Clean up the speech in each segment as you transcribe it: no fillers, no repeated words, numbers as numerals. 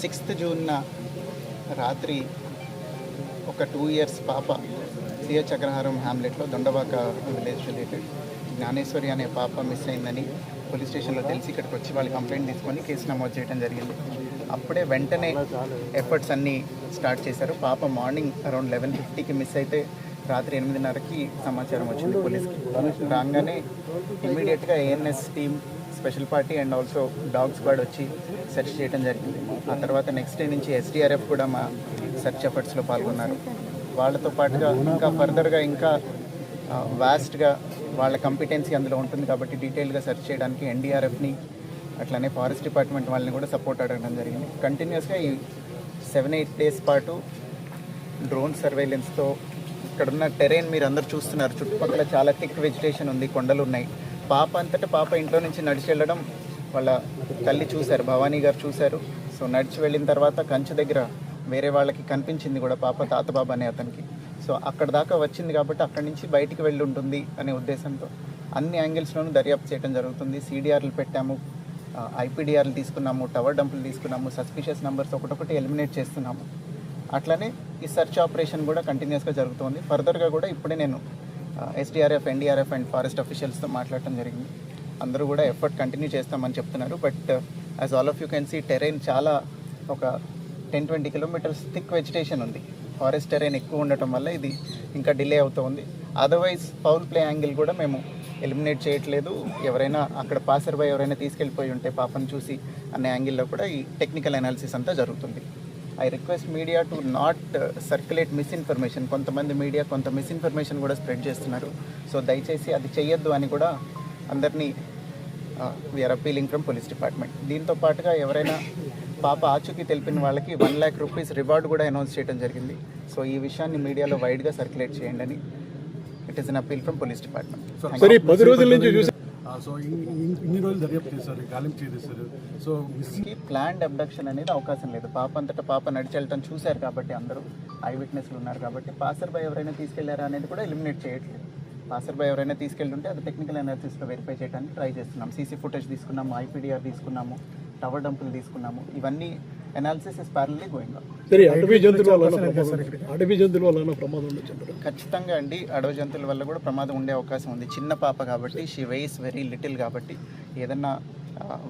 6th June రాత్రి ఒక 2 years పాప సిహెచ్ అగ్రహారం హ్యామ్లెట్లో దొండవాక విలేజ్ రిలేటెడ్ జ్ఞానేశ్వరి అనే పాప మిస్ అయిందని పోలీస్ స్టేషన్లో తెలిసి ఇక్కడికి వచ్చి వాళ్ళు కంప్లైంట్ తీసుకొని కేసు నమోదు చేయడం జరిగింది. అప్పుడే వెంటనే ఎఫర్ట్స్ అన్నీ స్టార్ట్ చేశారు. పాప మార్నింగ్ అరౌండ్ 11:50కి మిస్ అయితే రాత్రి 8:30కి సమాచారం వచ్చింది పోలీస్కి. రాగానే ఇమ్మీడియట్గా ANS team, special party and also dog squad వచ్చి సెర్చ్ చేయడం జరిగింది. ఆ తర్వాత నెక్స్ట్ డే నుంచి ఎస్డీఆర్ఎఫ్ కూడా మా సెర్చ్ ఎఫర్ట్స్లో పాల్గొన్నారు. వాళ్ళతో పాటుగా ఇంకా ఫర్దర్గా ఇంకా వాస్ట్గా వాళ్ళ కంపిటెన్సీ అందులో ఉంటుంది కాబట్టి డీటెయిల్గా సెర్చ్ చేయడానికి ఎన్డీఆర్ఎఫ్ని అట్లానే ఫారెస్ట్ డిపార్ట్మెంట్ వాళ్ళని కూడా సపోర్ట్ అడగడం జరిగింది. కంటిన్యూస్గా ఈ 7-8 days పాటు డ్రోన్ సర్వేలెన్స్తో ఇక్కడున్న టెరైన్ మీరు అందరు చూస్తున్నారు. చుట్టుపక్కల చాలా థిక్ వెజిటేషన్ ఉంది, కొండలు ఉన్నాయి. పాప అంతటా పాప ఇంట్లో నుంచి నడిచి వెళ్ళడం వాళ్ళ తల్లి చూశారు, భవానీ గారు చూశారు. సో నడిచి వెళ్ళిన తర్వాత కంచె దగ్గర వేరే వాళ్ళకి కనిపించింది కూడా పాప, తాతబాబు అనే అతనికి. సో అక్కడ దాకా వచ్చింది కాబట్టి అక్కడి నుంచి బయటికి వెళ్ళి ఉంటుంది అనే ఉద్దేశంతో అన్ని యాంగిల్స్లోనూ దర్యాప్తు చేయడం జరుగుతుంది. సిడిఆర్లు పెట్టాము, ఐపీడిఆర్లు తీసుకున్నాము, టవర్ డంపులు తీసుకున్నాము, సస్పిషియస్ నెంబర్స్ ఒకటొకటి ఎలిమినేట్ చేస్తున్నాము. అట్లనే ఈ సెర్చ్ ఆపరేషన్ కూడా కంటిన్యూస్గా జరుగుతుంది. ఫర్దర్గా కూడా ఇప్పుడే నేను ఎస్డీఆర్ఎఫ్, ఎన్డీఆర్ఎఫ్ అండ్ ఫారెస్ట్ అఫీషియల్స్తో మాట్లాడటం జరిగింది. అందరూ కూడా ఎఫర్ట్ కంటిన్యూ చేస్తామని చెప్తున్నారు. But as all of you can see terrain చాలా ఒక 10-20 kilometers థిక్ వెజిటేషన్ ఉంది. ఫారెస్ట్ టెరైన్ ఎక్కువ ఉండటం వల్ల ఇది ఇంకా డిలే అవుతూ ఉంది. అదర్వైజ్ ఫౌల్ ప్లే యాంగిల్ కూడా మేము ఎలిమినేట్ చేయట్లేదు. ఎవరైనా అక్కడ పాసర్ బై ఎవరైనా తీసుకెళ్ళిపోయి ఉంటే పాపను చూసి అనే యాంగిల్లో కూడా ఈ టెక్నికల్ అనాలిసిస్ అంతా జరుగుతుంది. I request media to not circulate misinformation. కొంతమంది మీడియా కొంత మిస్ఇన్ఫర్మేషన్ కూడా స్ప్రెడ్ చేస్తున్నారు. సో దయచేసి అది చెయ్యొద్దు అని కూడా అందరినీ we're appealing from police department. దీంతో పాటుగా ఎవరైనా పాప ఆచూకీ తెలిపిన వాళ్ళకి 1 lakh rupees రివార్డ్ కూడా అనౌన్స్ చేయడం జరిగింది. సో ఈ విషయాన్ని మీడియాలో వైడ్గా సర్క్యులేట్ చేయండి అని it is an appeal from police department. ఇన్ని రోజులు దర్యాప్తు చేశారు, గాలింపు చేశారు. సో ప్లాన్డ్ అబ్డక్షన్ అనేది అవకాశం లేదు. పాప అంతటా పాప నడిచి వెళ్ళటం చూశారు కాబట్టి అందరూ ఐ విట్నెస్లు ఉన్నారు కాబట్టి పాసర్ బై ఎవరైనా తీసుకెళ్లారా అనేది కూడా ఎలిమినేట్ చేయట్లేదు. పాసర్ బై ఎవరైనా తీసుకెళ్తుంటే అది టెక్నికల్ అనాలిసిస్లో వెరిఫై చేయడానికి ట్రై చేస్తున్నాం. సీసీ ఫుటేజ్ తీసుకున్నాము, ఐపీడిఆర్ తీసుకున్నాము, టవర్ డంపులు తీసుకున్నాము. ఇవన్నీ అనాలిసిస్ ఇస్ ప్యారలీ గోయింగ్ ఆన్. ఖచ్చితంగా అండి, అడవి జంతువుల వల్ల కూడా ప్రమాదం ఉండే అవకాశం ఉంది. చిన్న పాప కాబట్టి, షీ వెయిస్ వెరీ లిటిల్ కాబట్టి ఏదన్నా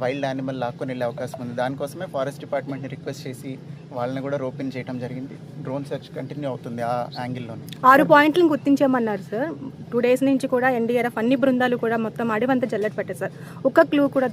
వైల్డ్ యానిమల్ లాక్కొని వెళ్ళే అవకాశం ఉంది. దానికోసమే ఫారెస్ట్ డిపార్ట్మెంట్ని రిక్వెస్ట్ చేసి వాళ్ళని కూడా రోపిన్ చేయడం జరిగింది. డ్రోన్ సెర్చ్ కంటిన్యూ అవుతుంది ఆ యాంగిల్లోనే. 6 పాయింట్లను గుర్తించామన్నారు సార్. 2 days నుంచి కూడా ఎన్డీఆర్ఎఫ్ అన్ని బృందాలు కూడా మొత్తం అడవంతా జల్లెట్ పెట్టారు సార్. ఒక్క క్లూ కూడా